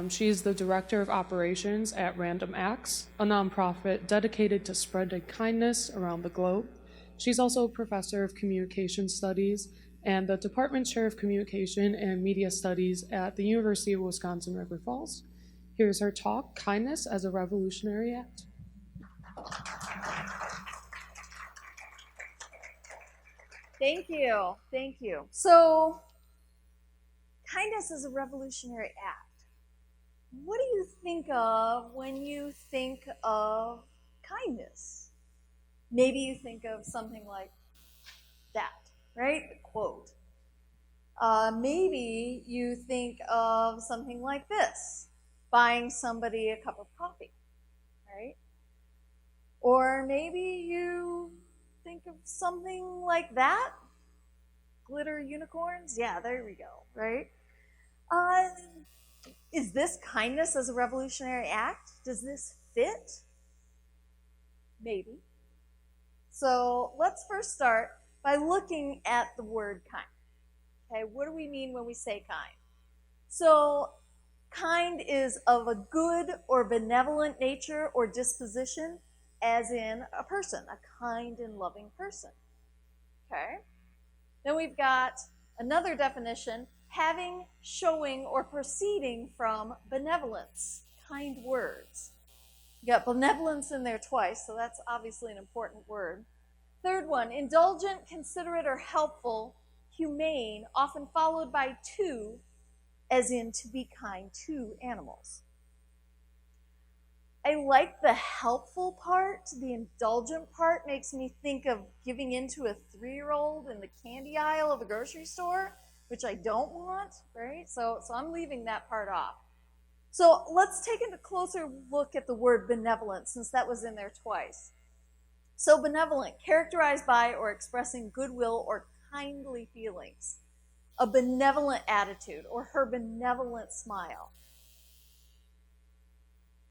She's the Director of Operations at Random Acts, a nonprofit dedicated to spreading kindness around the globe. She's also a professor of communication studies and the Department Chair of Communication and Media Studies at the University of Wisconsin River Falls. Here's her talk, Kindness as a Revolutionary Act. Thank you. So, kindness is a revolutionary act. What do you think of when you think of kindness? Maybe you think of something like that, right? The quote. Maybe you think of something like this, buying somebody a cup of coffee, right? Or maybe you think of something like that, glitter unicorns. Yeah, there we go, right? Is this kindness as a revolutionary act? Does this fit? Maybe. So let's first start by looking at the word kind. Okay, what do we mean when we say kind? So kind is of a good or benevolent nature or disposition, as in a person, a kind and loving person. Okay? Then we've got another definition, having, showing, or proceeding from benevolence, kind words. You got benevolence in there twice, so that's obviously an important word. Third one, indulgent, considerate, or helpful, humane, often followed by to, as in to be kind to animals. I like the helpful part. The indulgent part makes me think of giving in to a 3-year-old in the candy aisle of a grocery store, which I don't want, right? So I'm leaving that part off. So let's take a closer look at the word benevolent, since that was in there twice. So benevolent, characterized by or expressing goodwill or kindly feelings, a benevolent attitude, or her benevolent smile.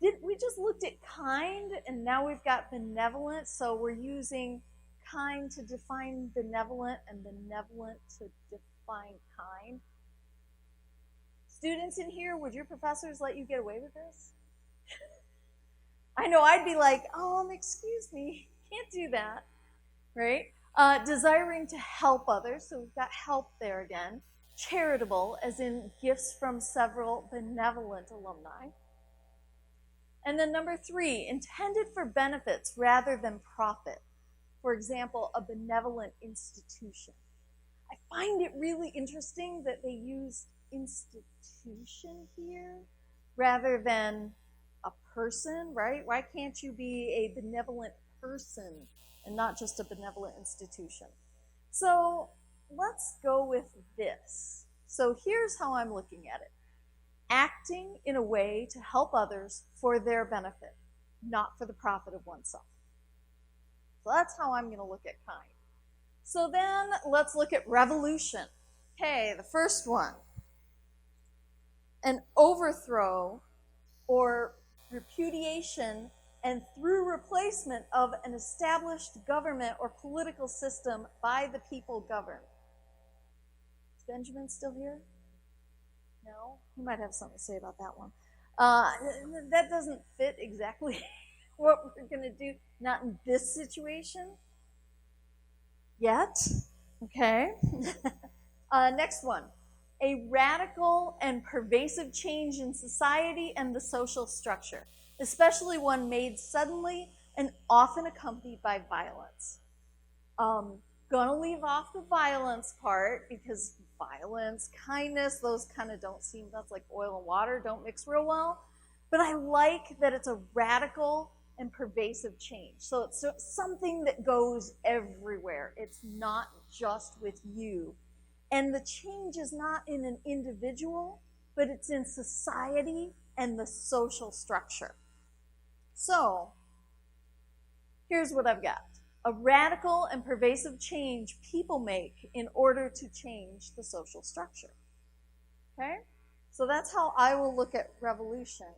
We just looked at kind, and now we've got benevolent, so we're using kind to define benevolent and benevolent to define kind. Students in here, would your professors let you get away with this? I know I'd be like, excuse me, can't do that, right? Desiring to help others, so we've got help there again. Charitable, as in gifts from several benevolent alumni. And then number 3, intended for benefits rather than profit. For example, a benevolent institution. I find it really interesting that they use institution here rather than a person, right? Why can't you be a benevolent person and not just a benevolent institution? So let's go with this. So here's how I'm looking at it. Acting in a way to help others for their benefit, not for the profit of oneself. So that's how I'm going to look at kind. So then let's look at revolution. Okay, the first one. An overthrow or repudiation and through replacement of an established government or political system by the people governed. Is Benjamin still here? No? He might have something to say about that one. That doesn't fit exactly what we're going to do. Not in this situation. Yet. Okay. Next one. A radical and pervasive change in society and the social structure, especially one made suddenly and often accompanied by violence. Gonna leave off the violence part because violence, kindness, those kind of don't seem, that's like oil and water, don't mix real well. But I like that it's a radical and pervasive change. So it's something that goes everywhere. It's not just with you. And the change is not in an individual, but it's in society and the social structure. So here's what I've got. A radical and pervasive change people make in order to change the social structure. Okay? So that's how I will look at revolution.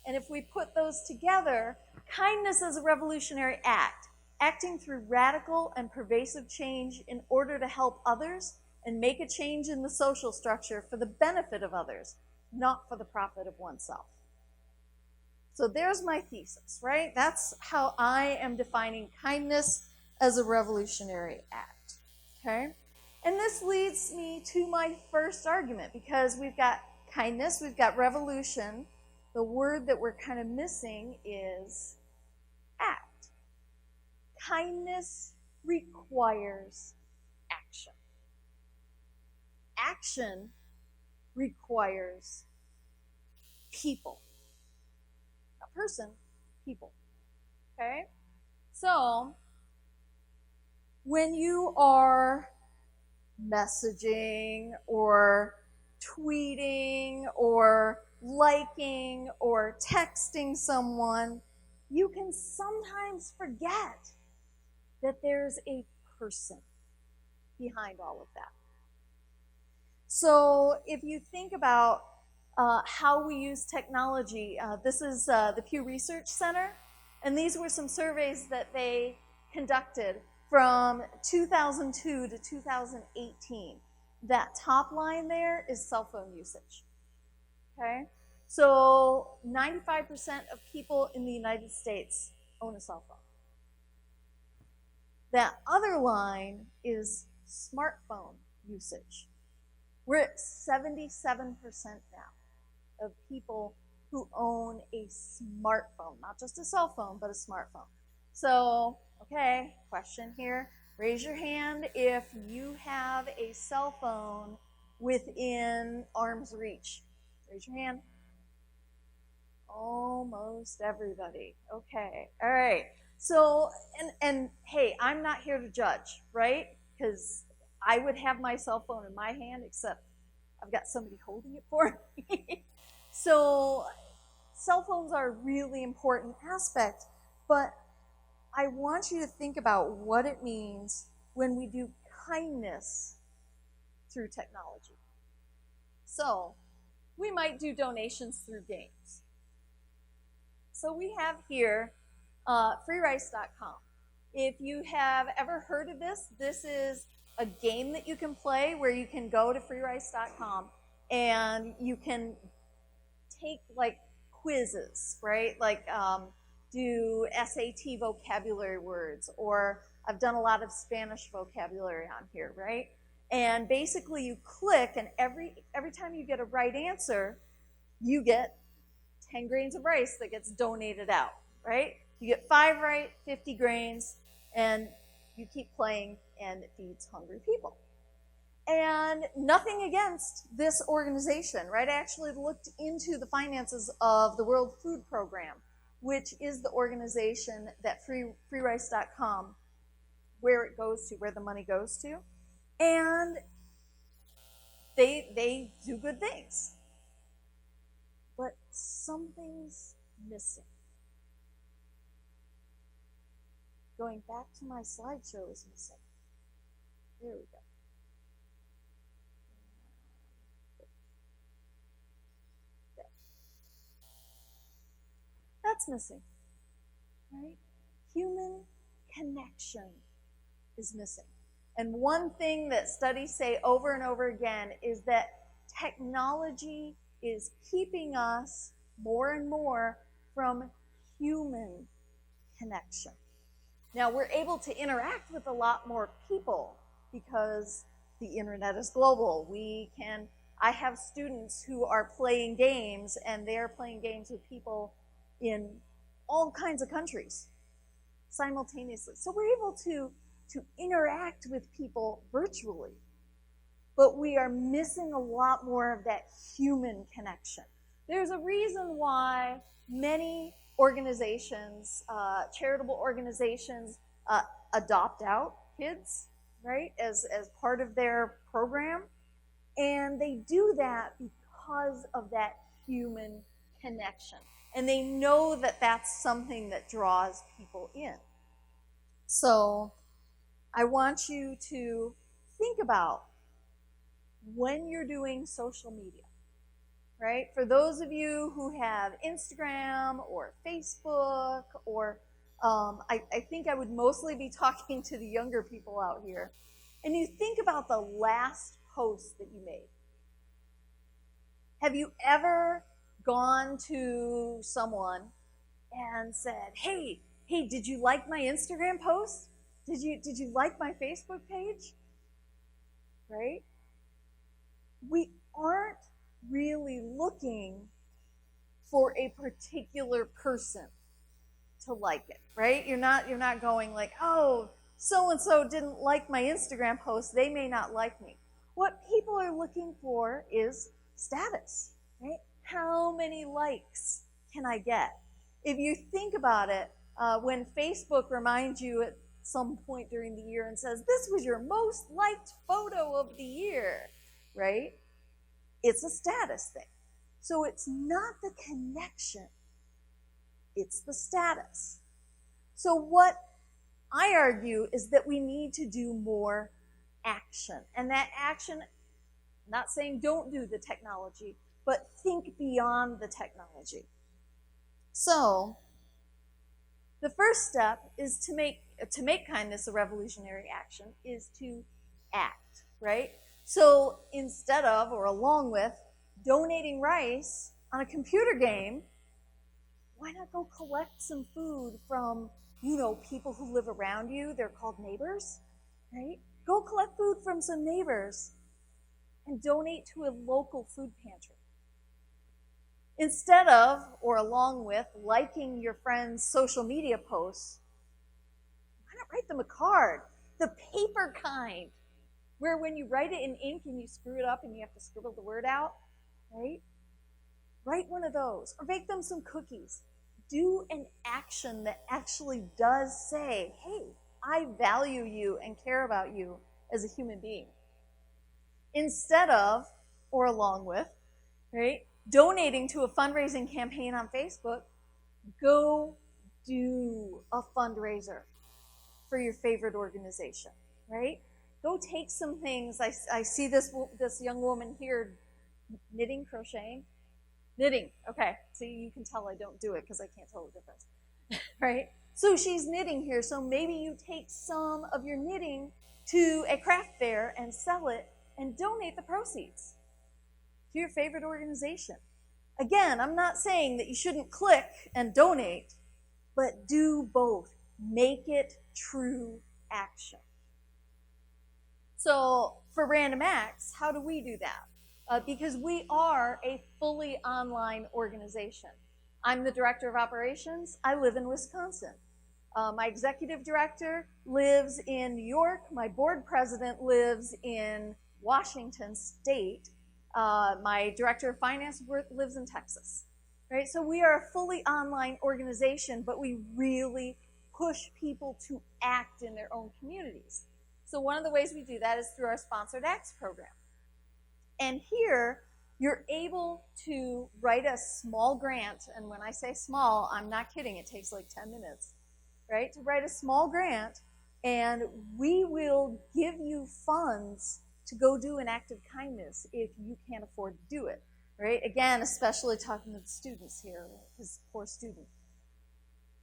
And if we put those together, kindness is a revolutionary act, acting through radical and pervasive change in order to help others and make a change in the social structure for the benefit of others, not for the profit of oneself. So there's my thesis, right? That's how I am defining kindness as a revolutionary act, okay? And this leads me to my first argument, because we've got kindness, we've got revolution. The word that we're kind of missing is act. Kindness requires action. Action requires people. Not person, people. Okay? So, when you are messaging or tweeting or liking or texting someone, you can sometimes forget that there's a person behind all of that. So if you think about how we use technology, this is the Pew Research Center, and these were some surveys that they conducted from 2002 to 2018. That top line there is cell phone usage. Okay? So 95% of people in the United States own a cell phone. That other line is smartphone usage. We're at 77% now of people who own a smartphone, not just a cell phone, but a smartphone. So, okay, question here. Raise your hand if you have a cell phone within arm's reach. Raise your hand. Almost everybody. Okay, all right. So, and hey, I'm not here to judge, right? Because I would have my cell phone in my hand, except I've got somebody holding it for me. So, cell phones are a really important aspect, but I want you to think about what it means when we do kindness through technology. So, we might do donations through games. So we have here freerice.com. If you have ever heard of this, this is a game that you can play where you can go to freerice.com and you can take like quizzes, right? Like do SAT vocabulary words, or I've done a lot of Spanish vocabulary on here, right? And basically you click, and every time you get a right answer, you get 10 grains of rice that gets donated out, right? You get 5 right, 50 grains, and you keep playing, and it feeds hungry people. And nothing against this organization, right? I actually looked into the finances of the World Food Program, which is the organization that freerice.com, where it goes to, where the money goes to. And they do good things. But something's missing. Going back to my slideshow is missing. There we go. There. That's missing, right? Human connection is missing. And one thing that studies say over and over again is that technology is keeping us more and more from human connection. Now, we're able to interact with a lot more people because the internet is global. I have students who are playing games, and they are playing games with people in all kinds of countries simultaneously. So we're able to interact with people virtually. But we are missing a lot more of that human connection. There's a reason why many organizations, charitable organizations, adopt out kids, right, as part of their program. And they do that because of that human connection. And they know that that's something that draws people in. So I want you to think about when you're doing social media, right? For those of you who have Instagram or Facebook, or I think I would mostly be talking to the younger people out here, and you think about the last post that you made. Have you ever gone to someone and said, hey, did you like my Instagram post? Did you like my Facebook page? Right? We aren't really looking for a particular person to like it, right? You're not going like, oh, so and so didn't like my Instagram post, they may not like me. What people are looking for is status, right? How many likes can I get? If you think about it, when Facebook reminds you at some point during the year and says, this was your most liked photo of the year, right? It's a status thing. So it's not the connection, it's the status. So what I argue is that we need to do more action. And that action, I'm not saying don't do the technology, but think beyond the technology. So the first step is to make kindness a revolutionary action is to act, right? So instead of, or along with, donating rice on a computer game, why not go collect some food from, people who live around you? They're called neighbors, right? Go collect food from some neighbors and donate to a local food pantry. Instead of, or along with, liking your friend's social media posts, why not write them a card? The paper kind, where when you write it in ink and you screw it up and you have to scribble the word out, right? Write one of those, or bake them some cookies. Do an action that actually does say, hey, I value you and care about you as a human being. Instead of, or along with, right, donating to a fundraising campaign on Facebook, go do a fundraiser for your favorite organization, right? Go take some things. I see this young woman here knitting, crocheting. Knitting, okay. See, you can tell I don't do it because I can't tell the difference, right? So she's knitting here, so maybe you take some of your knitting to a craft fair and sell it and donate the proceeds to your favorite organization. Again, I'm not saying that you shouldn't click and donate, but do both. Make it true action. So for Random Acts, how do we do that? Because we are a fully online organization. I'm the director of operations. I live in Wisconsin. My executive director lives in New York. My board president lives in Washington State. My director of finance lives in Texas. Right? So we are a fully online organization, but we really push people to act in their own communities. So one of the ways we do that is through our Sponsored Acts program. And here, you're able to write a small grant, and when I say small, I'm not kidding, it takes like 10 minutes, right? To write a small grant, and we will give you funds to go do an act of kindness if you can't afford to do it, right? Again, especially talking to the students here, because poor student.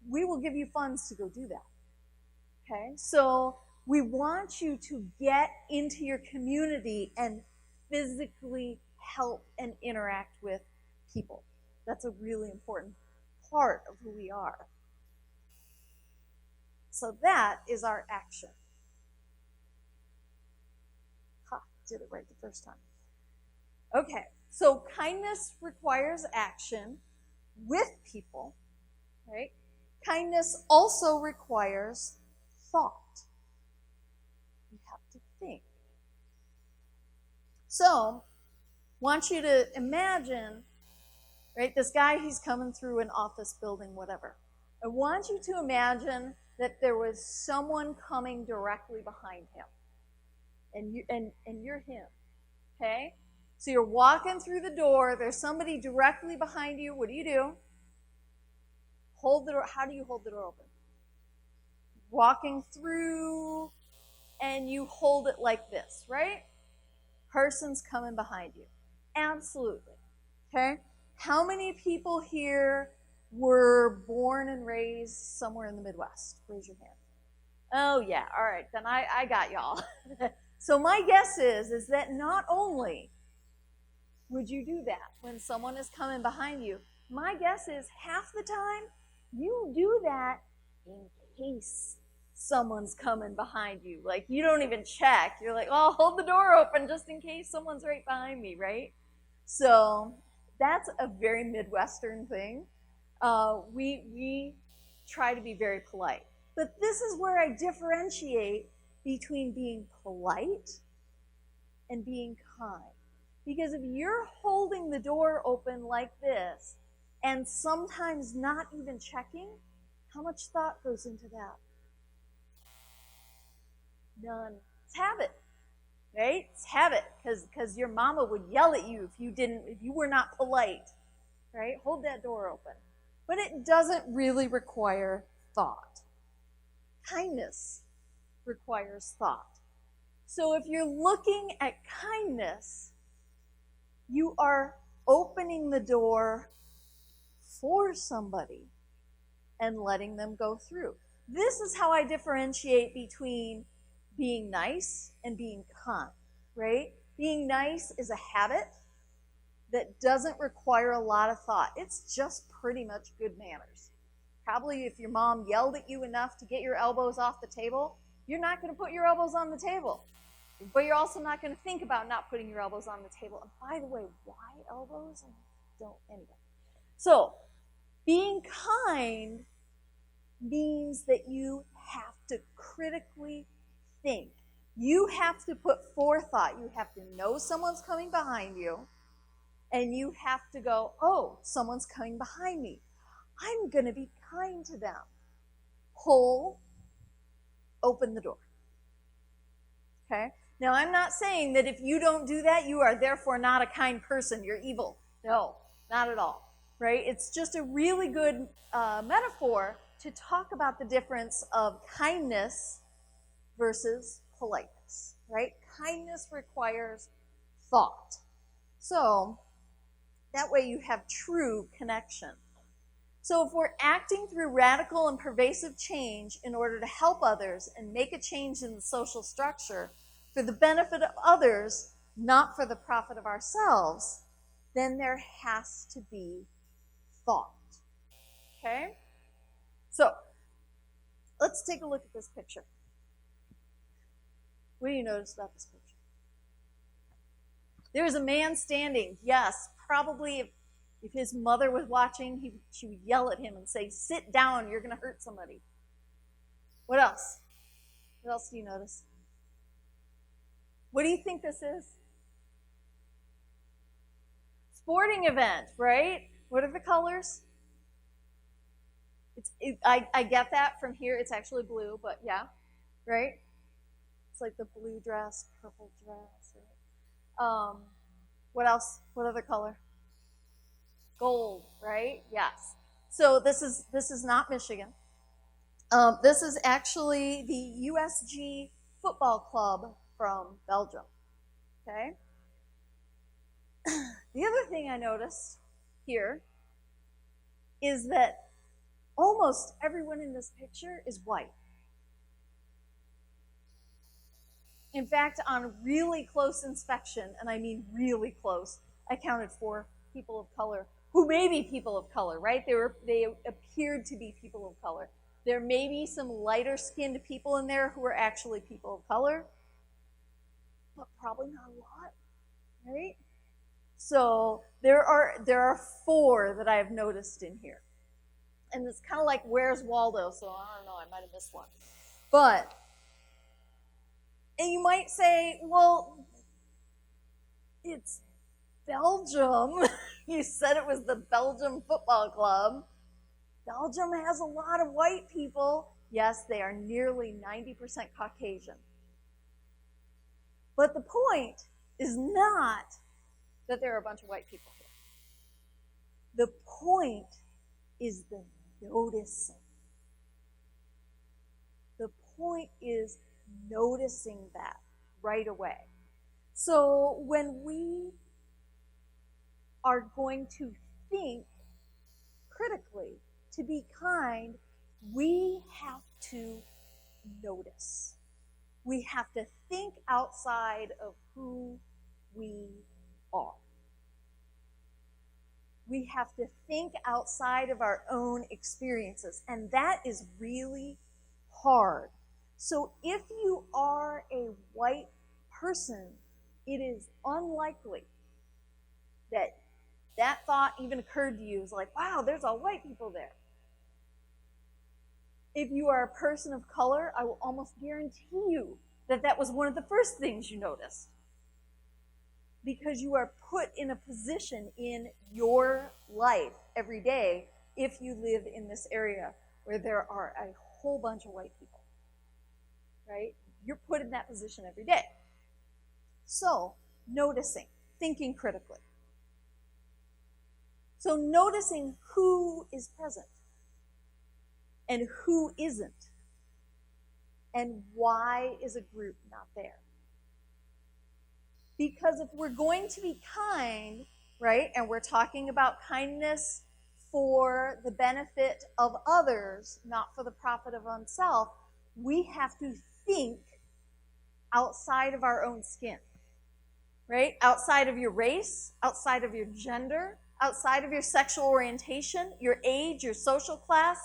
We will give you funds to go do that, okay? So we want you to get into your community and physically help and interact with people. That's a really important part of who we are. So that is our action. Ha, did it right the first time. Okay, so kindness requires action with people, right? Kindness also requires thought. You have to think. So, want you to imagine, right, this guy, he's coming through an office building, whatever. I want you to imagine that there was someone coming directly behind him, and you're him, okay? So you're walking through the door, there's somebody directly behind you, what do? Hold the door. How do you hold the door open? Walking through, and you hold it like this, right? Person's coming behind you. Absolutely. Okay? How many people here were born and raised somewhere in the Midwest? Raise your hand. Oh, yeah. All right. Then I got y'all. So my guess is that not only Would you do that when someone is coming behind you? My guess is half the time you do that in case someone's coming behind you. Like, you don't even check. You're like, oh, hold the door open just in case someone's right behind me, right? So that's a very Midwestern thing. We try to be very polite. But this is where I differentiate between being polite and being kind. Because if you're holding the door open like this and sometimes not even checking, how much thought goes into that? None. It's habit, right? It's habit, because your mama would yell at you if you were not polite, right? Hold that door open. But it doesn't really require thought. Kindness requires thought. So if you're looking at kindness, you are opening the door for somebody and letting them go through. This is how I differentiate between being nice and being kind, right? Being nice is a habit that doesn't require a lot of thought. It's just pretty much good manners. Probably if your mom yelled at you enough to get your elbows off the table, you're not going to put your elbows on the table. But you're also not going to think about not putting your elbows on the table. And by the way, why elbows? Anyway. So, being kind means that you have to critically think. You have to put forethought. You have to know someone's coming behind you, and you have to go, oh, someone's coming behind me. I'm going to be kind to them. Pull, open the door. Okay? Now, I'm not saying that if you don't do that, you are therefore not a kind person. You're evil. No, not at all. Right? It's just a really good metaphor to talk about the difference of kindness versus politeness. Right? Kindness requires thought. So, that way you have true connection. So if we're acting through radical and pervasive change in order to help others and make a change in the social structure for the benefit of others, not for the profit of ourselves, then there has to be thought. Okay? So, let's take a look at this picture. What do you notice about this picture? There's a man standing. Yes, probably if his mother was watching, she would yell at him and say, sit down, you're going to hurt somebody. What else? What else do you notice? What do you think this is? Sporting event, right? What are the colors? I get that from here. It's actually blue, but yeah, right? It's like the blue dress, purple dress. Right? What else? What other color? Gold, right? Yes. So this is not Michigan. This is actually the USG football club from Belgium. Okay. The other thing I noticed here is that almost everyone in this picture is white. In fact, on really close inspection, and I mean really close, I counted 4 people of color who may be people of color, right? They appeared to be people of color. There may be some lighter-skinned people in there who are actually people of color, but probably not a lot, right? So there are 4 that I have noticed in here. And it's kind of like, where's Waldo? So I don't know, I might have missed one. But, and you might say, well, it's Belgium. You said it was the Belgium Football Club. Belgium has a lot of white people. Yes, they are nearly 90% Caucasian. But the point is not that there are a bunch of white people here. The point is the noticing. The point is noticing that right away. So when we are going to think critically, to be kind, we have to notice. We have to think outside of who we are. We have to think outside of our own experiences, and that is really hard. So if you are a white person, it is unlikely that that thought even occurred to you. It's like, wow, there's all white people there. If you are a person of color, I will almost guarantee you that that was one of the first things you noticed. Because you are put in a position in your life every day if you live in this area where there are a whole bunch of white people, right? You're put in that position every day. So, noticing, thinking critically. So noticing who is present and who isn't, and why is a group not there. Because if we're going to be kind, right, and we're talking about kindness for the benefit of others, not for the profit of oneself, we have to think outside of our own skin, right? Outside of your race, outside of your gender, outside of your sexual orientation, your age, your social class.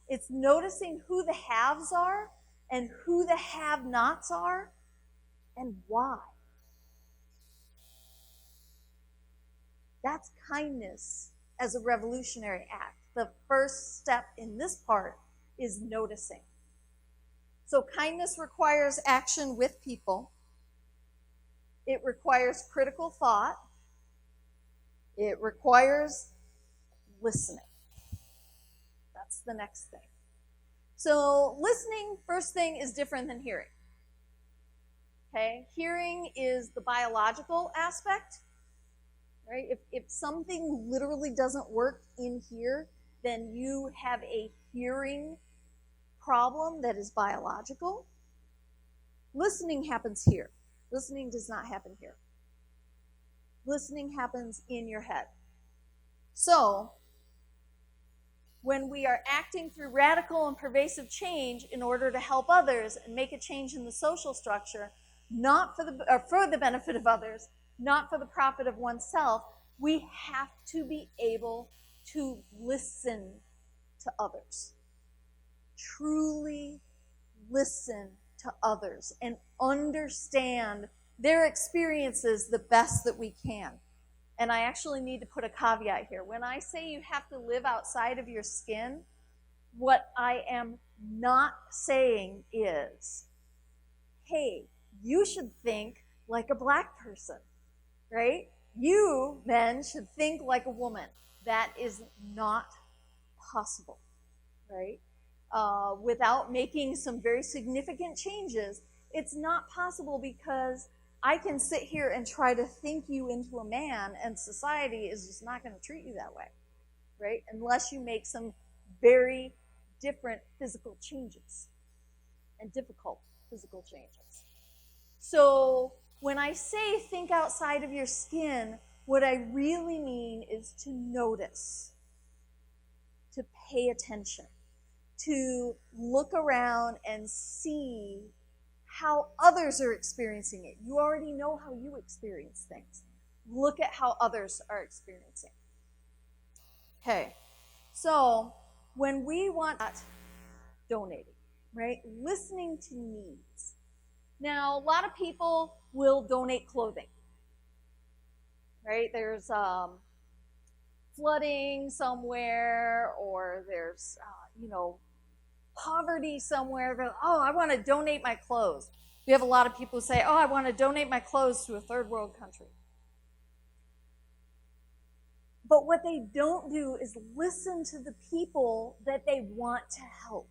It's noticing who the haves are and who the have-nots are and why. That's kindness as a revolutionary act. The first step in this part is noticing. So kindness requires action with people. It requires critical thought. It requires listening. That's the next thing. So listening, first thing, is different than hearing. Okay? Hearing is the biological aspect. Right? If something literally doesn't work in here, then you have a hearing problem that is biological. Listening happens here. Listening does not happen here. Listening happens in your head. So, when we are acting through radical and pervasive change in order to help others and make a change in the social structure, not for the benefit of others, not for the profit of oneself, we have to be able to listen to others. Truly listen to others and understand their experiences the best that we can. And I actually need to put a caveat here. When I say you have to live outside of your skin, what I am not saying is, hey, you should think like a black person. Right? You, men, should think like a woman. That is not possible, right? Without making some very significant changes, it's not possible because I can sit here and try to think you into a man, and society is just not going to treat you that way, right? Unless you make some very different physical changes and difficult physical changes. So, when I say think outside of your skin, what I really mean is to notice, to pay attention, to look around and see how others are experiencing it. You already know how you experience things. Look at how others are experiencing. Okay, so when we want donating, right, listening to needs. Now, a lot of people will donate clothing, right? There's flooding somewhere, or there's, poverty somewhere. Oh, I want to donate my clothes. We have a lot of people who say, oh, I want to donate my clothes to a third world country. But what they don't do is listen to the people that they want to help.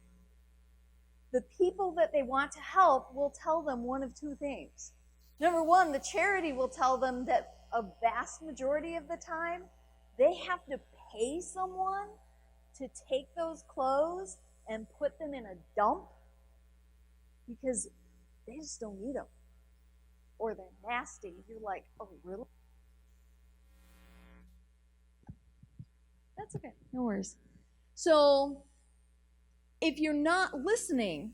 The people that they want to help will tell them one of two things. Number one, the charity will tell them that a vast majority of the time, they have to pay someone to take those clothes and put them in a dump because they just don't need them. Or they're nasty. You're like, oh, really? That's okay. No worries. So, if you're not listening,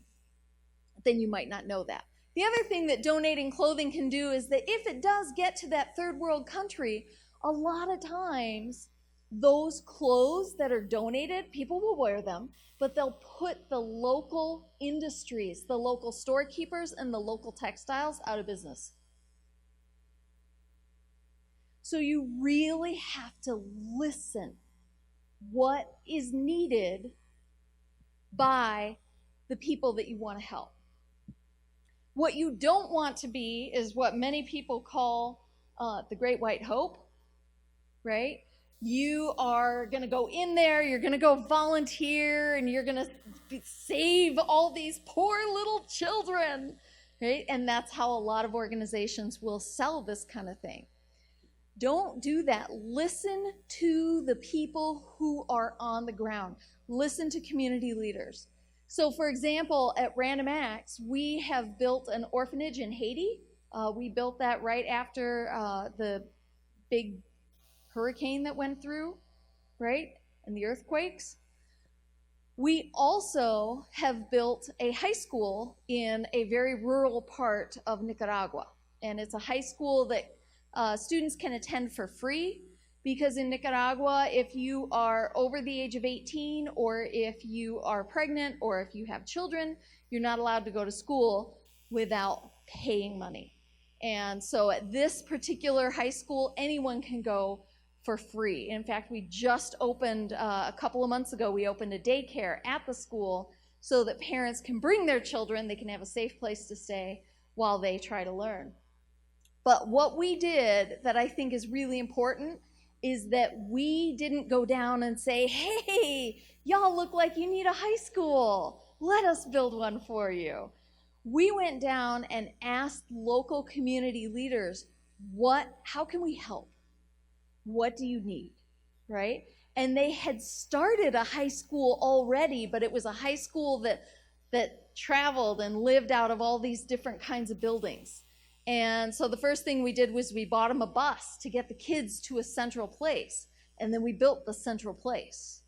then you might not know that. The other thing that donating clothing can do is that if it does get to that third world country, a lot of times those clothes that are donated, people will wear them, but they'll put the local industries, the local storekeepers and the local textiles out of business. So you really have to listen what is needed by the people that you want to help. What you don't want to be is what many people call the Great White Hope, right? You are going to go in there, you're going to go volunteer, and you're going to save all these poor little children, right? And that's how a lot of organizations will sell this kind of thing. Don't do that. Listen to the people who are on the ground. Listen to community leaders. So, for example, at Random Acts, we have built an orphanage in Haiti. We built that right after the big hurricane that went through, right? And the earthquakes. We also have built a high school in a very rural part of Nicaragua. And it's a high school that students can attend for free, because in Nicaragua, if you are over the age of 18, or if you are pregnant, or if you have children, you're not allowed to go to school without paying money. And so at this particular high school, anyone can go for free. In fact, we just opened, a couple of months ago, we opened a daycare at the school so that parents can bring their children, they can have a safe place to stay while they try to learn. But what we did that I think is really important is that we didn't go down and say, hey, y'all look like you need a high school. Let us build one for you. We went down and asked local community leaders, how can we help? What do you need, right? And they had started a high school already, but it was a high school that traveled and lived out of all these different kinds of buildings. And so the first thing we did was we bought them a bus to get the kids to a central place. And then we built the central place,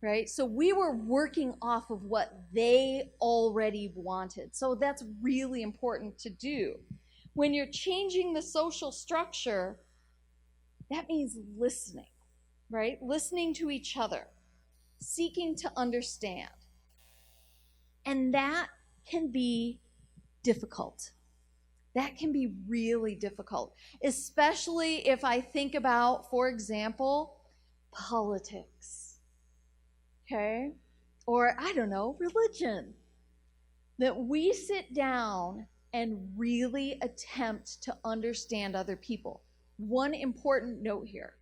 right? So we were working off of what they already wanted. So that's really important to do. When you're changing the social structure, that means listening, right? Listening to each other, seeking to understand. And that can be difficult. That can be really difficult, especially if I think about, for example, politics, okay? Or, I don't know, religion. That we sit down and really attempt to understand other people. One important note here.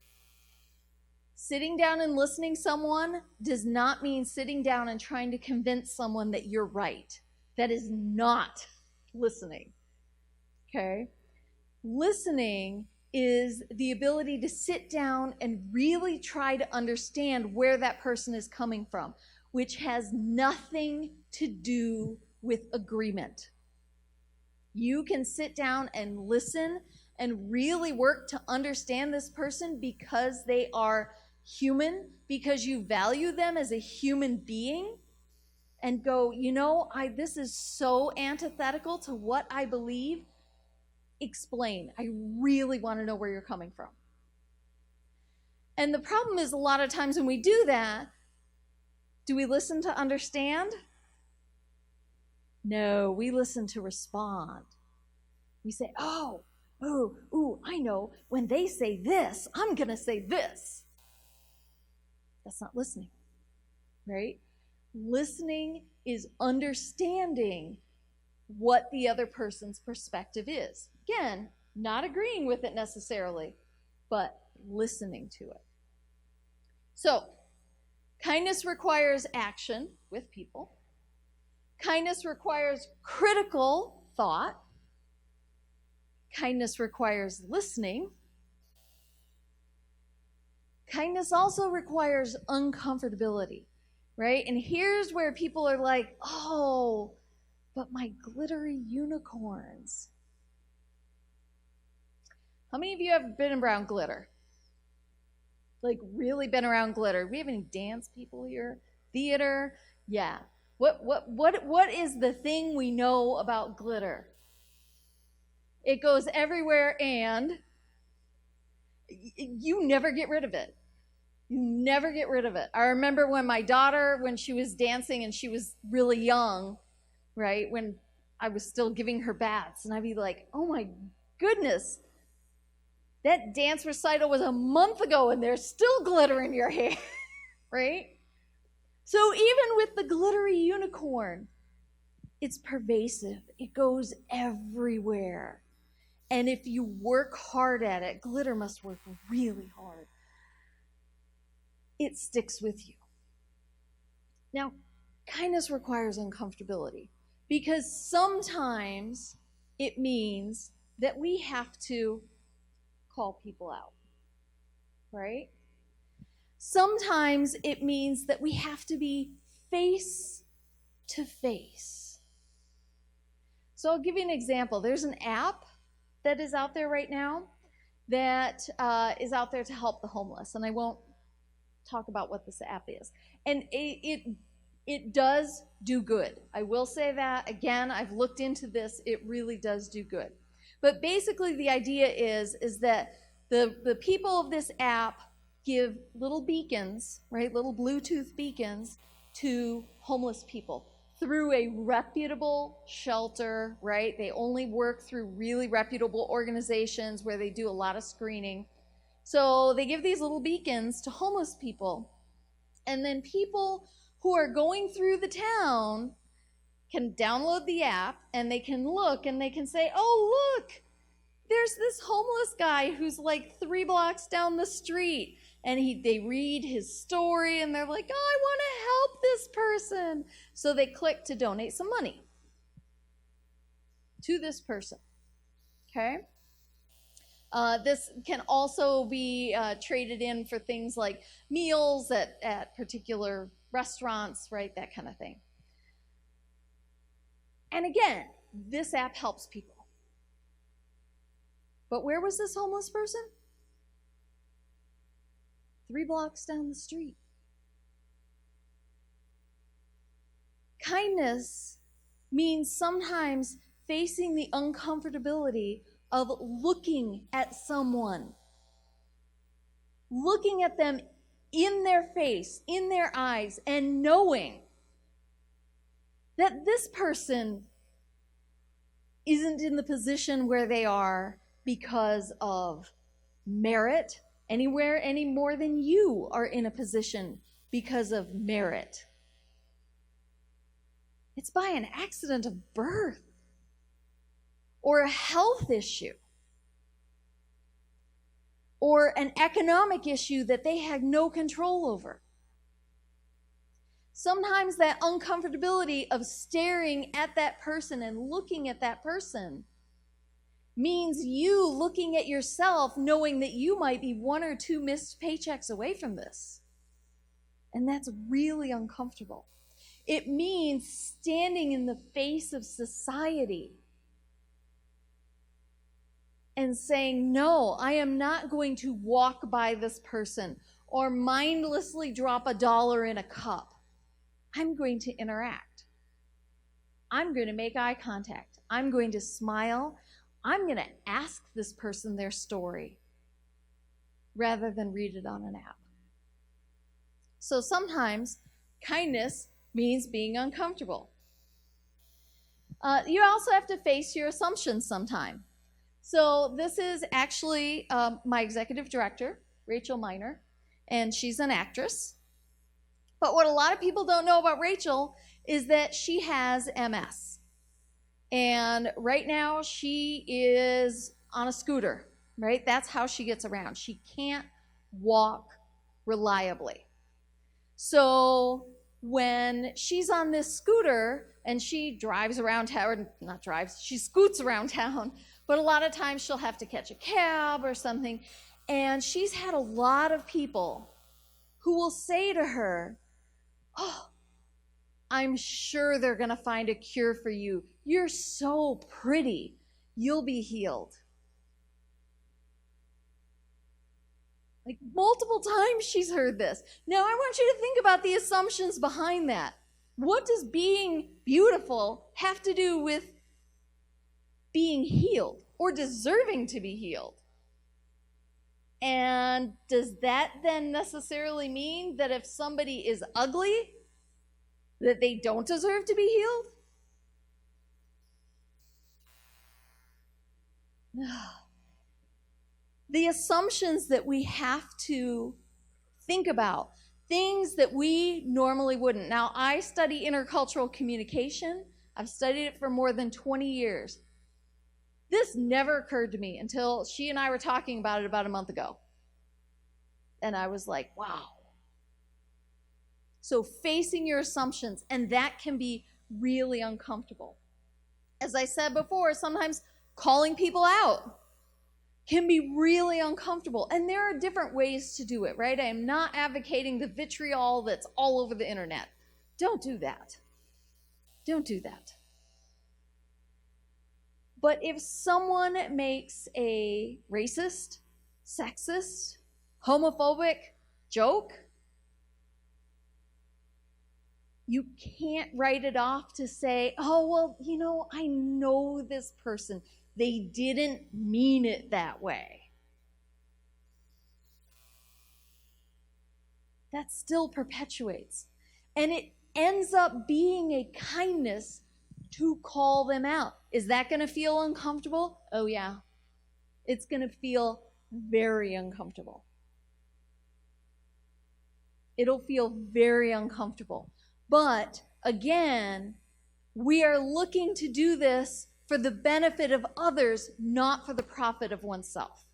Sitting down and listening to someone does not mean sitting down and trying to convince someone that you're right. That is not listening. Okay? Listening is the ability to sit down and really try to understand where that person is coming from, which has nothing to do with agreement. You can sit down and listen and really work to understand this person because they are human, because you value them as a human being, and go, this is so antithetical to what I believe. Explain. I really want to know where you're coming from. And the problem is, a lot of times when we do that, do we listen to understand? No, we listen to respond. We say, oh, I know. When they say this, I'm going to say this. That's not listening, right? Listening is understanding what the other person's perspective is. Again, not agreeing with it necessarily, but listening to it. So, kindness requires action with people. Kindness requires critical thought. Kindness requires listening. Kindness also requires uncomfortability, right? And here's where people are like, oh, but my glittery unicorns. How many of you have been around glitter? Like, really been around glitter? We have any dance people here? Theater? Yeah. What is the thing we know about glitter? It goes everywhere and you never get rid of it. You never get rid of it. I remember when my daughter, when she was dancing and she was really young, right, when I was still giving her baths, and I'd be like, oh my goodness, that dance recital was a month ago and there's still glitter in your hair, right? So even with the glittery unicorn, it's pervasive. It goes everywhere. And if you work hard at it, glitter must work really hard. It sticks with you. Now, kindness requires uncomfortability because sometimes it means that we have to call people out, right? Sometimes it means that we have to be face to face. So I'll give you an example. There's an app that is out there right now that is out there to help the homeless, and I won't talk about what this app is. And it does do good. I will say that. Again, I've looked into this. It really does do good. But basically the idea is that the people of this app give little beacons, right, little Bluetooth beacons to homeless people through a reputable shelter, right? They only work through really reputable organizations where they do a lot of screening. So they give these little beacons to homeless people, and then people who are going through the town can download the app and they can look and they can say, oh, look, there's this homeless guy who's like 3 blocks down the street. And they read his story and they're like, oh, I want to help this person. So they click to donate some money to this person, okay? This can also be traded in for things like meals at particular restaurants, right? That kind of thing. And again, this app helps people. But where was this homeless person? 3 blocks down the street. Kindness means sometimes facing the uncomfortability of looking at someone, looking at them in their face, in their eyes, and knowing that this person isn't in the position where they are because of merit anywhere any more than you are in a position because of merit. It's by an accident of birth or a health issue or an economic issue that they had no control over. Sometimes that uncomfortability of staring at that person and looking at that person means you looking at yourself knowing that you might be 1 or 2 missed paychecks away from this. And that's really uncomfortable. It means standing in the face of society and saying, no, I am not going to walk by this person or mindlessly drop $1 in a cup. I'm going to interact. I'm going to make eye contact. I'm going to smile. I'm going to ask this person their story rather than read it on an app. So sometimes kindness means being uncomfortable. You also have to face your assumptions sometime. So this is actually my executive director, Rachel Miner, and she's an actress. But what a lot of people don't know about Rachel is that she has MS. And right now she is on a scooter, right? That's how she gets around. She can't walk reliably. So when she's on this scooter and she drives around town, or not drives, she scoots around town, but a lot of times she'll have to catch a cab or something. And she's had a lot of people who will say to her, oh, I'm sure they're going to find a cure for you. You're so pretty. You'll be healed. Like multiple times she's heard this. Now I want you to think about the assumptions behind that. What does being beautiful have to do with being healed or deserving to be healed? And does that then necessarily mean that if somebody is ugly, that they don't deserve to be healed? The assumptions that we have to think about, things that we normally wouldn't. Now, I study intercultural communication. I've studied it for more than 20 years. This never occurred to me until she and I were talking about it about a month ago. And I was like, wow. So facing your assumptions, and that can be really uncomfortable. As I said before, sometimes calling people out can be really uncomfortable. And there are different ways to do it, right? I am not advocating the vitriol that's all over the internet. Don't do that. Don't do that. But if someone makes a racist, sexist, homophobic joke, you can't write it off to say, oh, well, I know this person. They didn't mean it that way. That still perpetuates. And it ends up being a kindness to call them out. Is that going to feel uncomfortable? Oh, yeah. It's going to feel very uncomfortable. It'll feel very uncomfortable. But again, we are looking to do this for the benefit of others, not for the profit of oneself.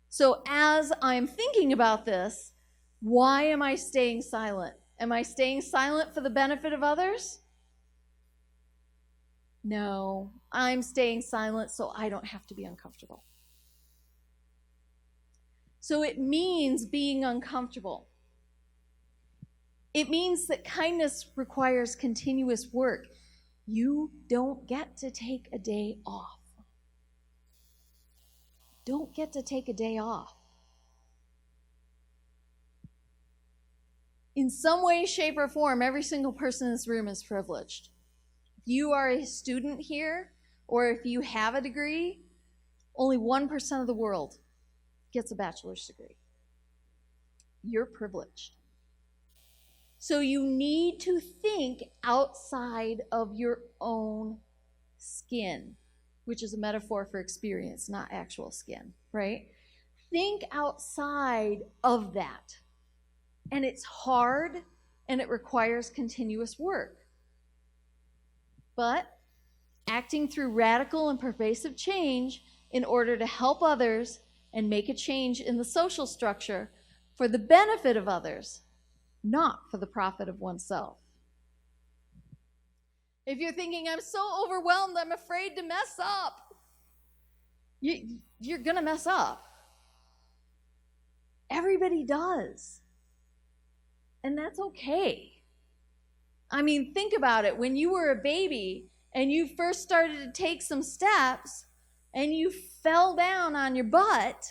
So as I'm thinking about this, why am I staying silent? Am I staying silent for the benefit of others? No, I'm staying silent so I don't have to be uncomfortable. So it means being uncomfortable. It means that kindness requires continuous work. You don't get to take a day off. Don't get to take a day off. In some way, shape, or form, every single person in this room is privileged. If you are a student here, or if you have a degree, only 1% of the world gets a bachelor's degree. You're privileged. So you need to think outside of your own skin, which is a metaphor for experience, not actual skin, right? Think outside of that. And it's hard, and it requires continuous work. But acting through radical and pervasive change in order to help others and make a change in the social structure for the benefit of others, not for the profit of oneself. If you're thinking, I'm so overwhelmed, I'm afraid to mess up, you're going to mess up. Everybody does. And that's okay. I mean, think about it. When you were a baby and you first started to take some steps and you fell down on your butt,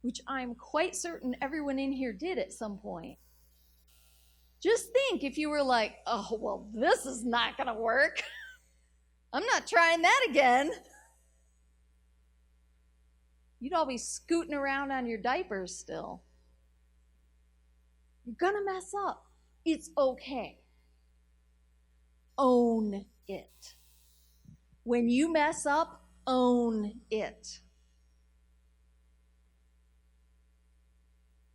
which I'm quite certain everyone in here did at some point. Just think if you were like, oh, well, this is not going to work. I'm not trying that again. You'd all be scooting around on your diapers still. You're going to mess up. It's okay. Own it. When you mess up, own it.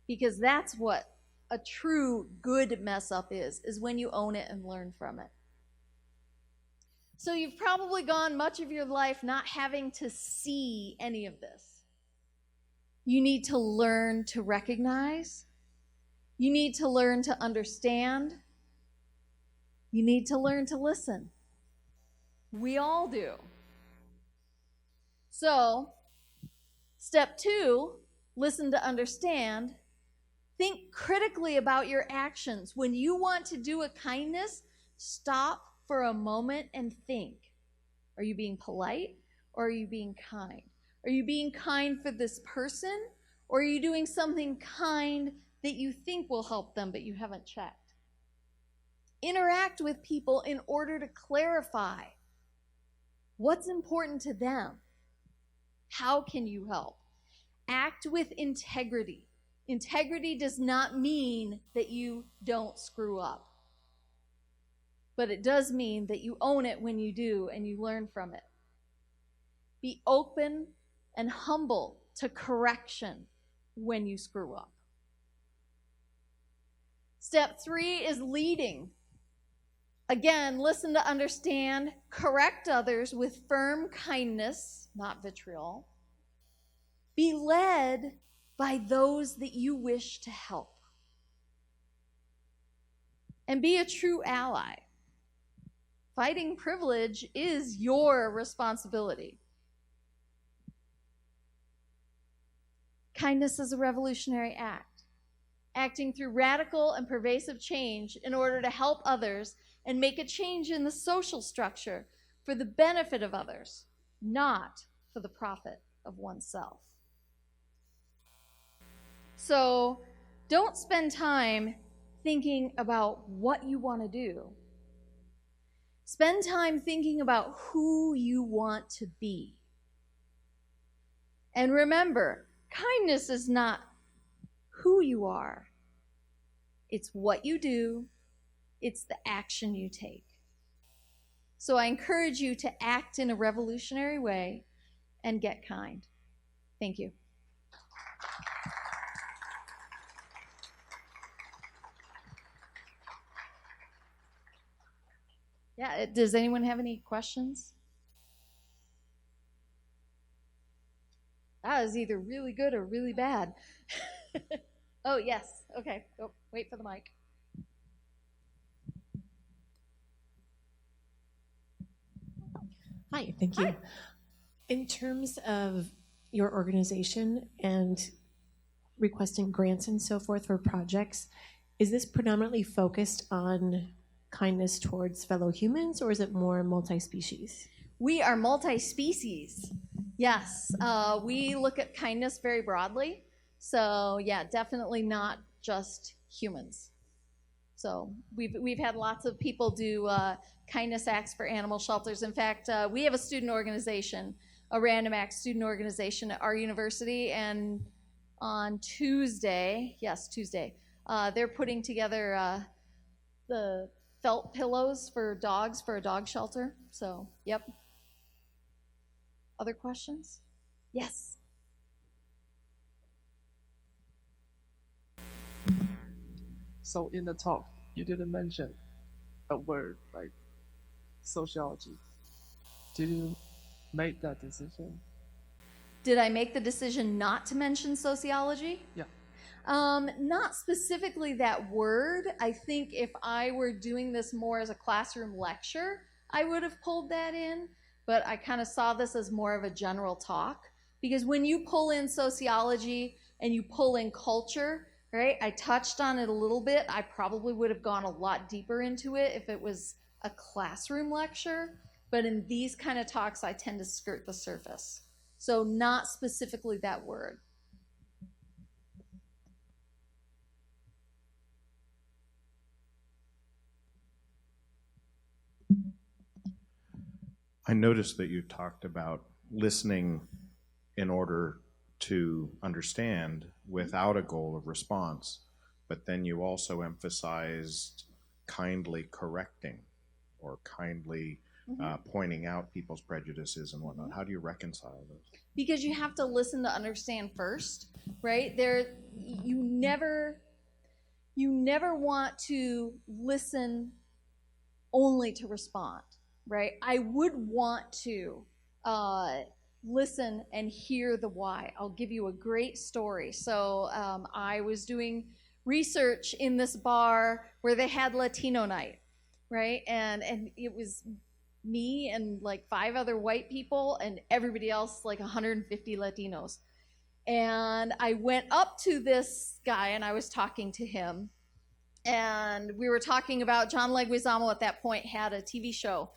Because that's what a true good mess up is when you own it and learn from it. So you've probably gone much of your life not having to see any of this. You need to learn to recognize. You need to learn to understand. You need to learn to listen. We all do. So, step 2, listen to understand. Think critically about your actions. When you want to do a kindness, stop for a moment and think. Are you being polite or are you being kind? Are you being kind for this person or are you doing something kind that you think will help them but you haven't checked? Interact with people in order to clarify what's important to them. How can you help? Act with integrity. Integrity does not mean that you don't screw up, but it does mean that you own it when you do and you learn from it. Be open and humble to correction when you screw up. Step 3 is leading. Again, listen to understand, correct others with firm kindness, not vitriol. Be led by those that you wish to help. And be a true ally. Fighting privilege is your responsibility. Kindness is a revolutionary act, acting through radical and pervasive change in order to help others and make a change in the social structure for the benefit of others, not for the profit of oneself. So don't spend time thinking about what you want to do. Spend time thinking about who you want to be. And remember, kindness is not who you are. It's what you do. It's the action you take. So I encourage you to act in a revolutionary way and get kind. Thank you. Yeah, does anyone have any questions? That is either really good or really bad. Oh, yes. Okay. Oh, wait for the mic. Hi, thank you. Hi. In terms of your organization and requesting grants and so forth for projects, is this predominantly focused on kindness towards fellow humans, or is it more multi-species? We are multi-species. Yes, we look at kindness very broadly. So yeah, definitely not just humans. So we've had lots of people do kindness acts for animal shelters. In fact, we have a student organization, a Random Acts student organization at our university, and on Tuesday, they're putting together the felt pillows for dogs for a dog shelter. So, yep. Other questions? Yes. So in the talk, you didn't mention a word like sociology. Did you make that decision? Did I make the decision not to mention sociology? Yeah. Not specifically that word. I think if I were doing this more as a classroom lecture, I would have pulled that in, but I kind of saw this as more of a general talk, because when you pull in sociology and you pull in culture, right, I touched on it a little bit. I probably would have gone a lot deeper into it if it was a classroom lecture, but in these kind of talks, I tend to skirt the surface. So not specifically that word. I noticed that you talked about listening in order to understand without a goal of response, but then you also emphasized kindly correcting or kindly pointing out people's prejudices and whatnot. How do you reconcile those? Because you have to listen to understand first, right? You never want to listen only to respond, right? I would want to listen and hear the why. I'll give you a great story. So I was doing research in this bar where they had Latino night, right? And it was me and like 5 other white people and everybody else, like 150 Latinos. And I went up to this guy and I was talking to him. And we were talking about John Leguizamo at that point had a TV show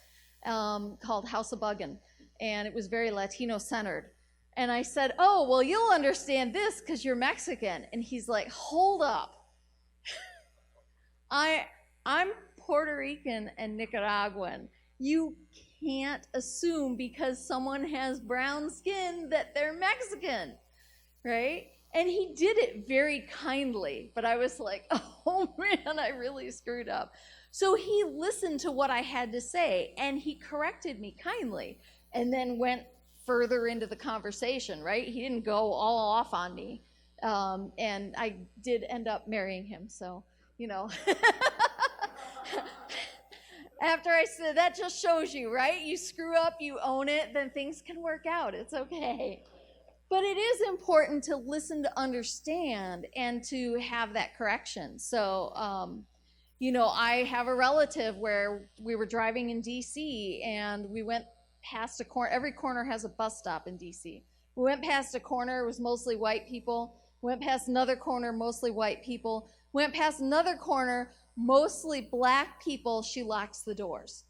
called House of Buggin', and it was very Latino-centered. And I said, oh, well, you'll understand this because you're Mexican. And he's like, hold up. I'm Puerto Rican and Nicaraguan. You can't assume because someone has brown skin that they're Mexican. right? And he did it very kindly, but I was like, oh man, I really screwed up. So he listened to what I had to say, and he corrected me kindly, and then went further into the conversation, right? He didn't go all off on me. And I did end up marrying him, so, you know. After I said, that just shows you, right? You screw up, you own it, then things can work out. It's okay. But it is important to listen to understand and to have that correction. So, you know, I have a relative where we were driving in D.C. and we went past a corner. Every corner has a bus stop in D.C. We went past a corner. It was mostly white people. Went past another corner, mostly white people. Went past another corner, mostly black people. She locks the doors.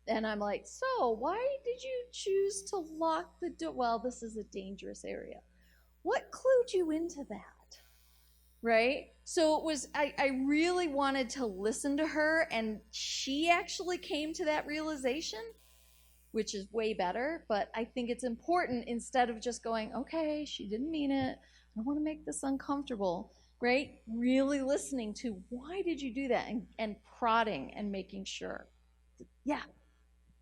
And I'm like, so why did you choose to lock the door? Well, this is a dangerous area. What clued you into that? Right? So it was, I really wanted to listen to her, and she actually came to that realization, which is way better. But I think it's important, instead of just going, okay, she didn't mean it, I don't want to make this uncomfortable, right? Really listening to, why did you do that? And prodding and making sure. Yeah.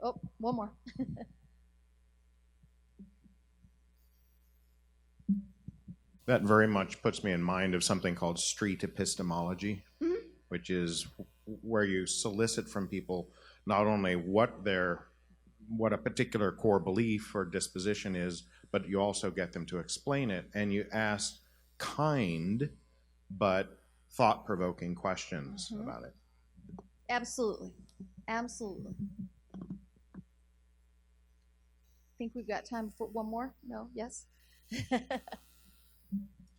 Oh, one more. That very much puts me in mind of something called street epistemology, which is where you solicit from people not only what a particular core belief or disposition is, but you also get them to explain it, and you ask kind but thought-provoking questions about it. Absolutely. Absolutely. Think we've got time for one more? No? Yes?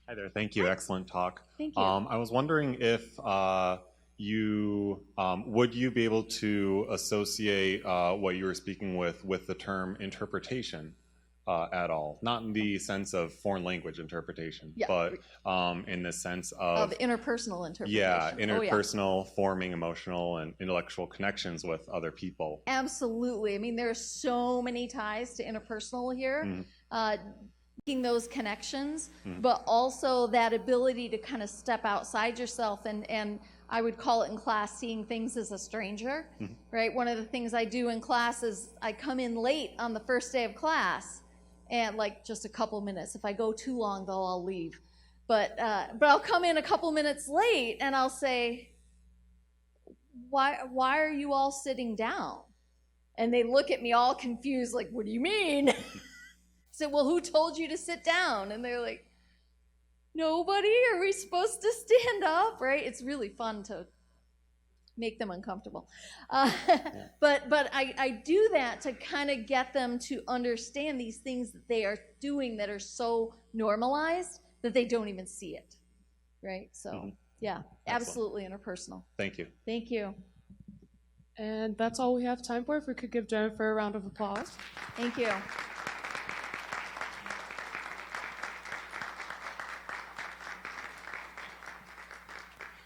Hi there. Thank you. Excellent talk. Thank you. I was wondering if would you be able to associate what you were speaking with the term interpretation at all? Not in the sense of foreign language interpretation, Yeah. but in the sense Of interpersonal interpretation. yeah, Oh, interpersonal, forming emotional and intellectual connections with other people. Absolutely. I mean, there are so many ties to interpersonal here. Making those connections, but also that ability to kind of step outside yourself, and I would call it in class seeing things as a stranger, right? One of the things I do in class is I come in late on the first day of class, and like just a couple minutes. If I go too long, though, I'll leave. But I'll come in a couple minutes late, and I'll say, why are you all sitting down? And they look at me all confused, like, what do you mean? I said, well, who told you to sit down? And they're like, nobody. Are we supposed to stand up? Right? It's really fun to make them uncomfortable. But I do that to kind of get them to understand these things that they are doing that are so normalized that they don't even see it. Right? So, yeah, absolutely interpersonal. Thank you. Thank you. And that's all we have time for. If we could give Jennifer a round of applause. Thank you.